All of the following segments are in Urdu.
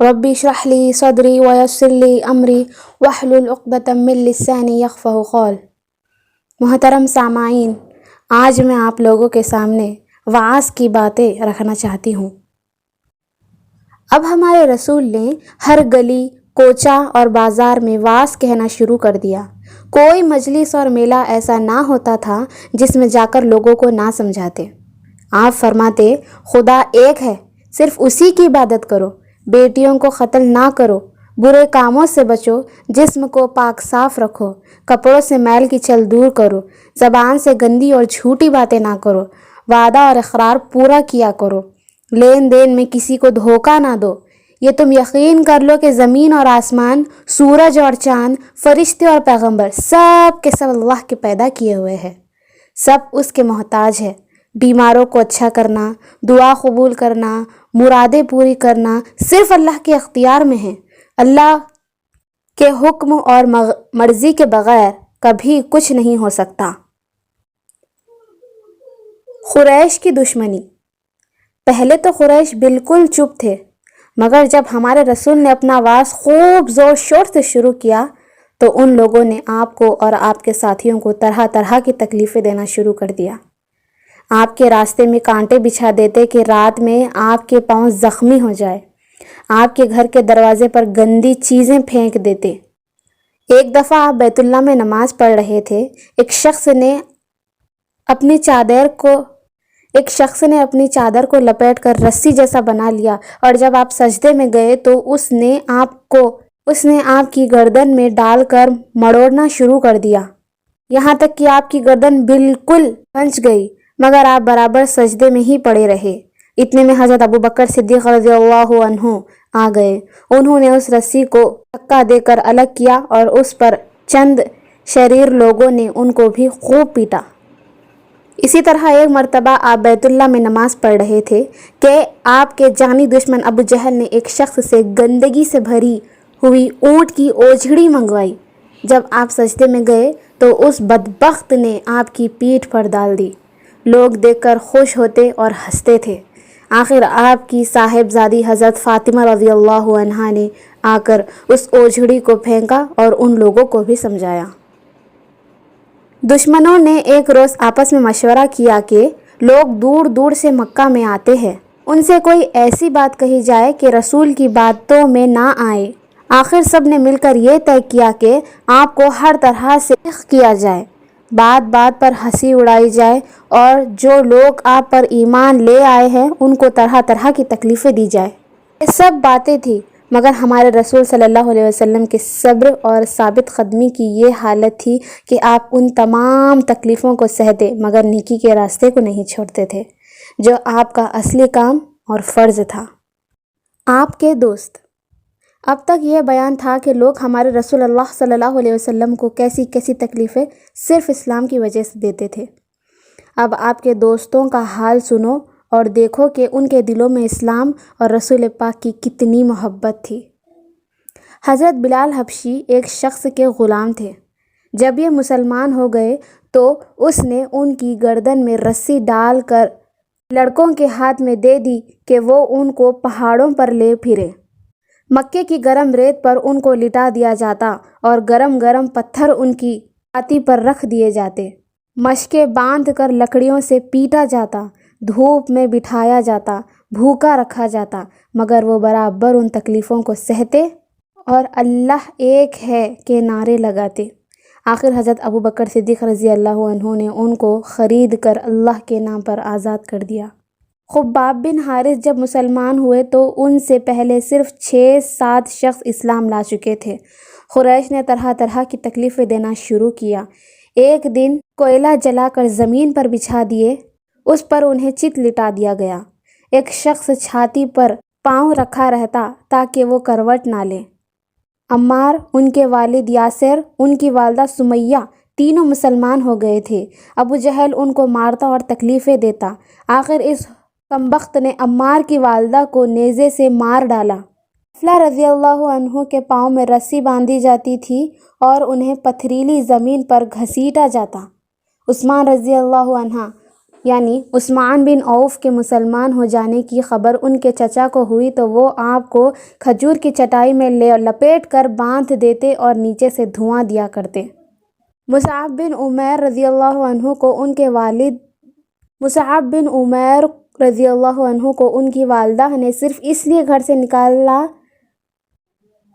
ربی اشرح لی صدری ویسر لی امری واحلل عقدۃ من لسانی یفقہوا قولی۔ محترم سامعین، آج میں آپ لوگوں کے سامنے وعظ کی باتیں رکھنا چاہتی ہوں۔ اب ہمارے رسول نے ہر گلی کوچہ اور بازار میں وعظ کہنا شروع کر دیا۔ کوئی مجلس اور میلہ ایسا نہ ہوتا تھا جس میں جا کر لوگوں کو نہ سمجھاتے۔ آپ فرماتے، خدا ایک ہے، صرف اسی کی عبادت کرو، بیٹیوں کو قتل نہ کرو، برے کاموں سے بچو، جسم کو پاک صاف رکھو، کپڑوں سے میل کی چھل دور کرو، زبان سے گندی اور جھوٹی باتیں نہ کرو، وعدہ اور اقرار پورا کیا کرو، لین دین میں کسی کو دھوکہ نہ دو۔ یہ تم یقین کر لو کہ زمین اور آسمان، سورج اور چاند، فرشتے اور پیغمبر سب کے سب اللہ کے پیدا کیے ہوئے ہیں، سب اس کے محتاج ہے۔ بیماروں کو اچھا کرنا، دعا قبول کرنا، مرادیں پوری کرنا صرف اللہ کے اختیار میں ہے۔ اللہ کے حکم اور مرضی کے بغیر کبھی کچھ نہیں ہو سکتا۔ قریش کی دشمنی۔ پہلے تو قریش بالکل چپ تھے، مگر جب ہمارے رسول نے اپنا وعظ خوب زور شور سے شروع کیا تو ان لوگوں نے آپ کو اور آپ کے ساتھیوں کو طرح طرح کی تکلیفیں دینا شروع کر دیا۔ آپ کے راستے میں کانٹے بچھا دیتے کہ رات میں آپ کے پاؤں زخمی ہو جائے، آپ کے گھر کے دروازے پر گندی چیزیں پھینک دیتے۔ ایک دفعہ آپ بیت اللہ میں نماز پڑھ رہے تھے، ایک شخص نے اپنی چادر کو لپیٹ کر رسی جیسا بنا لیا، اور جب آپ سجدے میں گئے تو اس نے آپ کی گردن میں ڈال کر مڑوڑنا شروع کر دیا، یہاں تک کہ آپ کی گردن بالکل پھنس گئی، مگر آپ برابر سجدے میں ہی پڑے رہے۔ اتنے میں حضرت ابوبکر صدیق رضی اللہ عنہ آ گئے۔ انہوں نے اس رسی کو دھکا دے کر الگ کیا اور اس پر چند شریر لوگوں نے ان کو بھی خوب پیٹا۔ اسی طرح ایک مرتبہ آپ بیت اللہ میں نماز پڑھ رہے تھے کہ آپ کے جانی دشمن ابو جہل نے ایک شخص سے گندگی سے بھری ہوئی اونٹ کی اوجھڑی منگوائی۔ جب آپ سجدے میں گئے تو اس بدبخت نے آپ کی پیٹھ پر ڈال دی۔ لوگ دیکھ کر خوش ہوتے اور ہنستے تھے۔ آخر آپ کی صاحبزادی حضرت فاطمہ رضی اللہ عنہا نے آ کر اس اوجھڑی کو پھینکا اور ان لوگوں کو بھی سمجھایا۔ دشمنوں نے ایک روز آپس میں مشورہ کیا کہ لوگ دور دور سے مکہ میں آتے ہیں، ان سے کوئی ایسی بات کہی جائے کہ رسول کی باتوں میں نہ آئے۔ آخر سب نے مل کر یہ طے کیا کہ آپ کو ہر طرح سے کیا جائے، بات بات پر ہنسی اڑائی جائے، اور جو لوگ آپ پر ایمان لے آئے ہیں ان کو طرح طرح کی تکلیفیں دی جائے۔ یہ سب باتیں تھیں، مگر ہمارے رسول صلی اللہ علیہ وسلم کے صبر اور ثابت قدمی کی یہ حالت تھی کہ آپ ان تمام تکلیفوں کو سہتے مگر نیکی کے راستے کو نہیں چھوڑتے تھے، جو آپ کا اصلی کام اور فرض تھا۔ آپ کے دوست۔ اب تک یہ بیان تھا کہ لوگ ہمارے رسول اللہ صلی اللہ علیہ وسلم کو کیسی کیسی تکلیفیں صرف اسلام کی وجہ سے دیتے تھے۔ اب آپ کے دوستوں کا حال سنو اور دیکھو کہ ان کے دلوں میں اسلام اور رسول پاک کی کتنی محبت تھی۔ حضرت بلال حبشی ایک شخص کے غلام تھے۔ جب یہ مسلمان ہو گئے تو اس نے ان کی گردن میں رسی ڈال کر لڑکوں کے ہاتھ میں دے دی کہ وہ ان کو پہاڑوں پر لے پھرے۔ مکے کی گرم ریت پر ان کو لٹا دیا جاتا اور گرم گرم پتھر ان کی چھاتی پر رکھ دیے جاتے، مشقیں باندھ کر لکڑیوں سے پیٹا جاتا، دھوپ میں بٹھایا جاتا، بھوکا رکھا جاتا، مگر وہ برابر ان تکلیفوں کو سہتے اور اللہ ایک ہے کے نعرے لگاتے۔ آخر حضرت ابوبکر صدیق رضی اللہ عنہ نے ان کو خرید کر اللہ کے نام پر آزاد کر دیا۔ خباب بن حارث جب مسلمان ہوئے تو ان سے پہلے صرف 6-7 شخص اسلام لا چکے تھے۔ قریش نے طرح طرح کی تکلیفیں دینا شروع کیا۔ ایک دن کوئلہ جلا کر زمین پر بچھا دیے، اس پر انہیں چت لٹا دیا گیا۔ ایک شخص چھاتی پر پاؤں رکھا رہتا تاکہ وہ کروٹ نہ لے۔ عمار، ان کے والد یاسر، ان کی والدہ سمیہ تینوں مسلمان ہو گئے تھے۔ ابو جہل ان کو مارتا اور تکلیفیں دیتا۔ آخر اس کمبخت نے عمار کی والدہ کو نیزے سے مار ڈالا۔ افلا رضی اللہ عنہ کے پاؤں میں رسی باندھی جاتی تھی اور انہیں پتھریلی زمین پر گھسیٹا جاتا۔ عثمان رضی اللہ عنہ یعنی عثمان بن عوف کے مسلمان ہو جانے کی خبر ان کے چچا کو ہوئی تو وہ آپ کو کھجور کی چٹائی میں لپیٹ کر باندھ دیتے اور نیچے سے دھواں دیا کرتے۔ مصعب بن عمیر رضی اللہ عنہ کو ان کے والد مصعب بن عمیر رضی اللہ عنہ کو ان کی والدہ نے صرف اس لیے گھر سے نکالا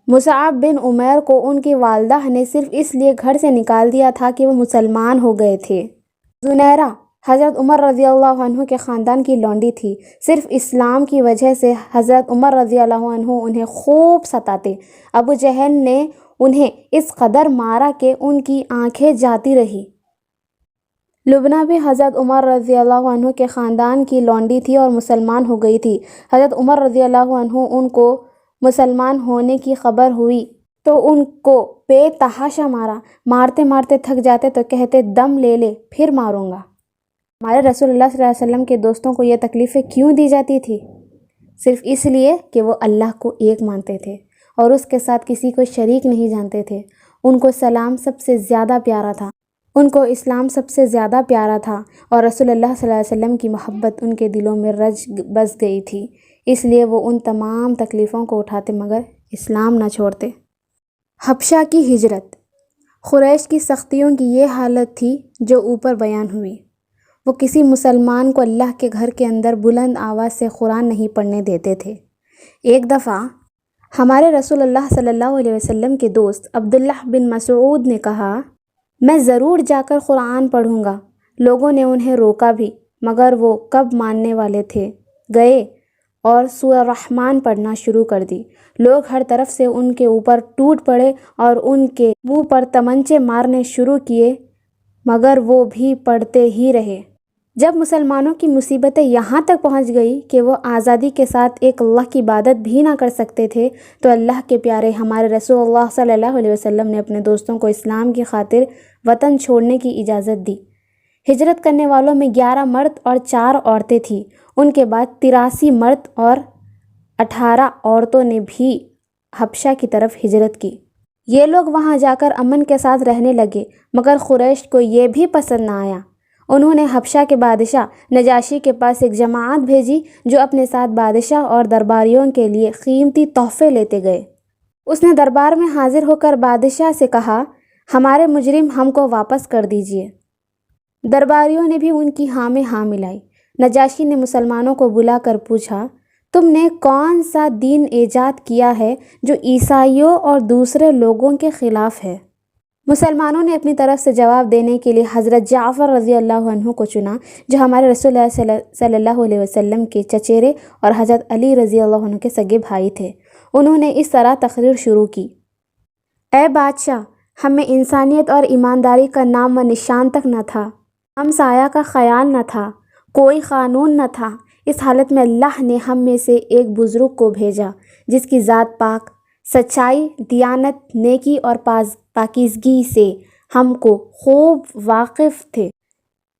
مصعب بن عمیر کو ان کی والدہ نے صرف اس لیے گھر سے نکال دیا تھا کہ وہ مسلمان ہو گئے تھے۔ زنیرہ حضرت عمر رضی اللہ عنہ کے خاندان کی لونڈی تھی۔ صرف اسلام کی وجہ سے حضرت عمر رضی اللہ عنہ انہیں خوب ستاتے۔ ابو جہل نے انہیں اس قدر مارا کہ ان کی آنکھیں جاتی رہی۔ لبنہ بھی حضرت عمر رضی اللہ عنہ کے خاندان کی لونڈی تھی اور مسلمان ہو گئی تھی۔ حضرت عمر رضی اللہ عنہ ان کو مسلمان ہونے کی خبر ہوئی تو ان کو بے تحاشا مارا۔ مارتے مارتے تھک جاتے تو کہتے دم لے لے پھر ماروں گا۔ ہمارے رسول اللہ صلی اللہ علیہ وسلم کے دوستوں کو یہ تکلیفیں کیوں دی جاتی تھی؟ صرف اس لیے کہ وہ اللہ کو ایک مانتے تھے اور اس کے ساتھ کسی کو شریک نہیں جانتے تھے۔ ان کو سلام سب سے زیادہ پیارا تھا، ان کو اسلام سب سے زیادہ پیارا تھا اور رسول اللہ صلی اللہ علیہ وسلم کی محبت ان کے دلوں میں رچ بس گئی تھی، اس لیے وہ ان تمام تکلیفوں کو اٹھاتے مگر اسلام نہ چھوڑتے۔ حبشہ کی ہجرت۔ قریش کی سختیوں کی یہ حالت تھی جو اوپر بیان ہوئی۔ وہ کسی مسلمان کو اللہ کے گھر کے اندر بلند آواز سے قرآن نہیں پڑھنے دیتے تھے۔ ایک دفعہ ہمارے رسول اللہ صلی اللہ علیہ وسلم کے دوست عبداللہ بن مسعود نے کہا، میں ضرور جا کر قرآن پڑھوں گا۔ لوگوں نے انہیں روکا بھی مگر وہ کب ماننے والے تھے، گئے اور سورہ رحمان پڑھنا شروع کر دی۔ لوگ ہر طرف سے ان کے اوپر ٹوٹ پڑے اور ان کے منہ پر تمنچے مارنے شروع کیے مگر وہ بھی پڑھتے ہی رہے۔ جب مسلمانوں کی مصیبتیں یہاں تک پہنچ گئی کہ وہ آزادی کے ساتھ ایک اللہ کی عبادت بھی نہ کر سکتے تھے تو اللہ کے پیارے ہمارے رسول اللہ صلی اللہ علیہ وسلم نے اپنے دوستوں کو اسلام کی خاطر وطن چھوڑنے کی اجازت دی۔ ہجرت کرنے والوں میں 11 مرد اور 4 عورتیں تھیں۔ ان کے بعد 83 مرد اور 18 عورتوں نے بھی حبشہ کی طرف ہجرت کی۔ یہ لوگ وہاں جا کر امن کے ساتھ رہنے لگے مگر قریش کو یہ بھی پسند نہ آیا۔ انہوں نے حبشہ کے بادشاہ نجاشی کے پاس ایک جماعت بھیجی جو اپنے ساتھ بادشاہ اور درباریوں کے لیے قیمتی تحفے لیتے گئے۔ اس نے دربار میں حاضر ہو کر بادشاہ سے کہا، ہمارے مجرم ہم کو واپس کر دیجیے۔ درباریوں نے بھی ان کی ہاں میں ہاں ملائی۔ نجاشی نے مسلمانوں کو بلا کر پوچھا، تم نے کون سا دین ایجاد کیا ہے جو عیسائیوں اور دوسرے لوگوں کے خلاف ہے؟ مسلمانوں نے اپنی طرف سے جواب دینے کے لیے حضرت جعفر رضی اللہ عنہ کو چنا جو ہمارے رسول اللہ صلی اللہ علیہ وسلم کے چچیرے اور حضرت علی رضی اللہ عنہ کے سگے بھائی تھے۔ انہوں نے اس طرح تقریر شروع کی، اے بادشاہ، ہمیں انسانیت اور ایمانداری کا نام و نشان تک نہ تھا، ہم سایہ کا خیال نہ تھا، کوئی قانون نہ تھا۔ اس حالت میں اللہ نے ہم میں سے ایک بزرگ کو بھیجا جس کی ذات پاک، سچائی، دیانت، نیکی اور پاکیزگی سے ہم کو خوب واقف تھے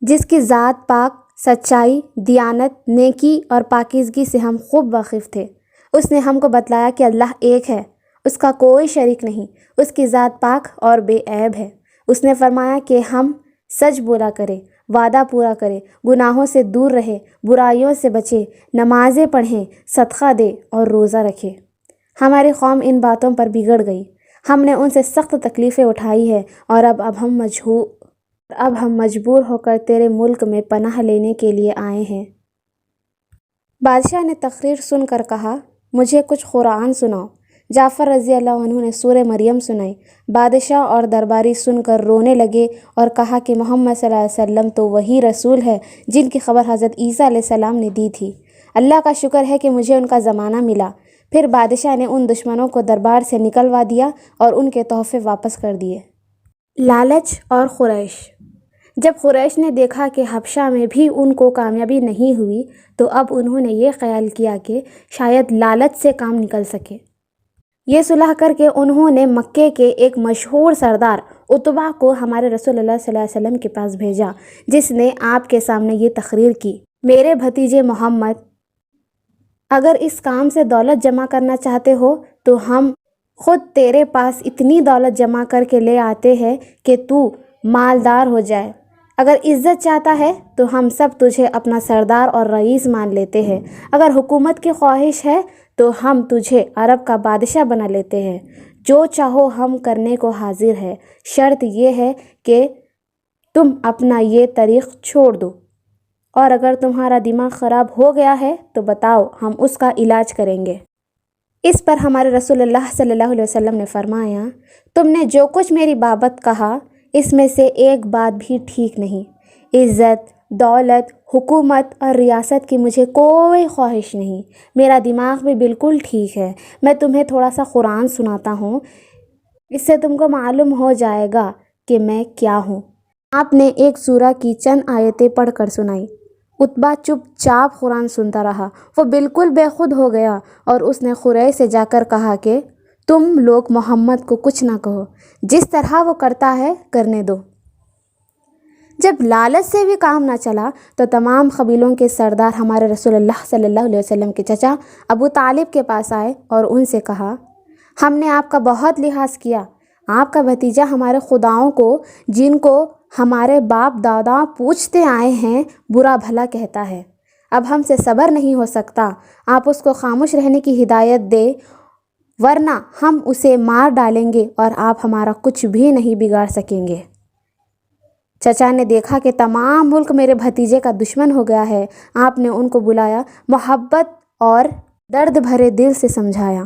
جس کی ذات پاک، سچائی، دیانت، نیکی اور پاکیزگی سے ہم خوب واقف تھے۔ اس نے ہم کو بتلایا کہ اللہ ایک ہے، اس کا کوئی شریک نہیں، اس کی ذات پاک اور بے عیب ہے۔ اس نے فرمایا کہ ہم سچ بولا کریں، وعدہ پورا کرے، گناہوں سے دور رہے، برائیوں سے بچے، نمازیں پڑھیں، صدقہ دے اور روزہ رکھے۔ ہماری قوم ان باتوں پر بگڑ گئی، ہم نے ان سے سخت تکلیفیں اٹھائی ہیں اور اب ہم مجبور ہو کر تیرے ملک میں پناہ لینے کے لیے آئے ہیں۔ بادشاہ نے تقریر سن کر کہا، مجھے کچھ قرآن سناؤ۔ جعفر رضی اللہ عنہ نے سورہ مریم سنائی۔ بادشاہ اور درباری سن کر رونے لگے اور کہا کہ محمد صلی اللہ علیہ وسلم تو وہی رسول ہے جن کی خبر حضرت عیسیٰ علیہ السلام نے دی تھی۔ اللہ کا شکر ہے کہ مجھے ان کا زمانہ ملا۔ پھر بادشاہ نے ان دشمنوں کو دربار سے نکلوا دیا اور ان کے تحفے واپس کر دیے۔ لالچ اور قریش۔ جب قریش نے دیکھا کہ حبشہ میں بھی ان کو کامیابی نہیں ہوئی تو اب انہوں نے یہ خیال کیا کہ شاید لالچ سے کام نکل سکے۔ یہ صلح کر کے انہوں نے مکے کے ایک مشہور سردار عتبہ کو ہمارے رسول اللہ صلی اللہ علیہ وسلم کے پاس بھیجا جس نے آپ کے سامنے یہ تقریر کی، میرے بھتیجے محمد، اگر اس کام سے دولت جمع کرنا چاہتے ہو تو ہم خود تیرے پاس اتنی دولت جمع کر کے لے آتے ہیں کہ تو مالدار ہو جائے۔ اگر عزت چاہتا ہے تو ہم سب تجھے اپنا سردار اور رئیس مان لیتے ہیں، اگر حکومت کی خواہش ہے تو ہم تجھے عرب کا بادشاہ بنا لیتے ہیں، جو چاہو ہم کرنے کو حاضر ہے، شرط یہ ہے کہ تم اپنا یہ طریق چھوڑ دو، اور اگر تمہارا دماغ خراب ہو گیا ہے تو بتاؤ، ہم اس کا علاج کریں گے۔ اس پر ہمارے رسول اللہ صلی اللہ علیہ وسلم نے فرمایا، تم نے جو کچھ میری بابت کہا اس میں سے ایک بات بھی ٹھیک نہیں۔ عزت، دولت، حکومت اور ریاست کی مجھے کوئی خواہش نہیں، میرا دماغ بھی بالکل ٹھیک ہے۔ میں تمہیں تھوڑا سا قرآن سناتا ہوں، اس سے تم کو معلوم ہو جائے گا کہ میں کیا ہوں۔ آپ نے ایک سورہ کی چند آیتیں پڑھ کر سنائی۔ عتبہ چپ چاپ قرآن سنتا رہا، وہ بالکل بے خود ہو گیا اور اس نے قریش سے جا کر کہا کہ تم لوگ محمد کو کچھ نہ کہو، جس طرح وہ کرتا ہے کرنے دو۔ جب لالچ سے بھی کام نہ چلا تو تمام قبیلوں کے سردار ہمارے رسول اللہ صلی اللہ علیہ وسلم کے چچا ابو طالب کے پاس آئے اور ان سے کہا، ہم نے آپ کا بہت لحاظ کیا، آپ کا بھتیجا ہمارے خداؤں کو جن کو ہمارے باپ دادا پوجتے آئے ہیں برا بھلا کہتا ہے، اب ہم سے صبر نہیں ہو سکتا، آپ اس کو خاموش رہنے کی ہدایت دیں ورنہ ہم اسے مار ڈالیں گے اور آپ ہمارا کچھ بھی نہیں بگاڑ سکیں گے۔ چچا نے دیکھا کہ تمام ملک میرے بھتیجے کا دشمن ہو گیا ہے، آپ نے ان کو بلایا، محبت اور درد بھرے دل سے سمجھایا۔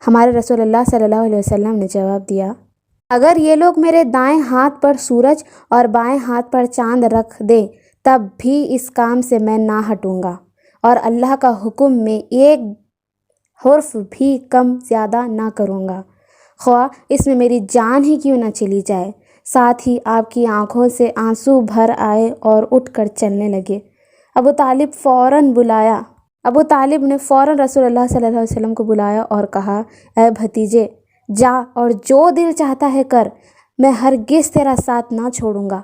ہمارے رسول اللہ صلی اللہ علیہ وسلم نے جواب دیا، اگر یہ لوگ میرے دائیں ہاتھ پر سورج اور بائیں ہاتھ پر چاند رکھ دیں تب بھی اس کام سے میں نہ ہٹوں گا، اور اللہ کا حکم میں ایک حرف بھی کم زیادہ نہ کروں گا، خواہ اس میں میری جان ہی کیوں نہ چلی جائے۔ ساتھ ہی آپ کی آنکھوں سے آنسو بھر آئے اور اٹھ کر چلنے لگے۔ ابو طالب نے فوراً رسول اللہ صلی اللہ علیہ وسلم کو بلایا اور کہا، اے بھتیجے، جا اور جو دل چاہتا ہے کر، میں ہرگز تیرا ساتھ نہ چھوڑوں گا۔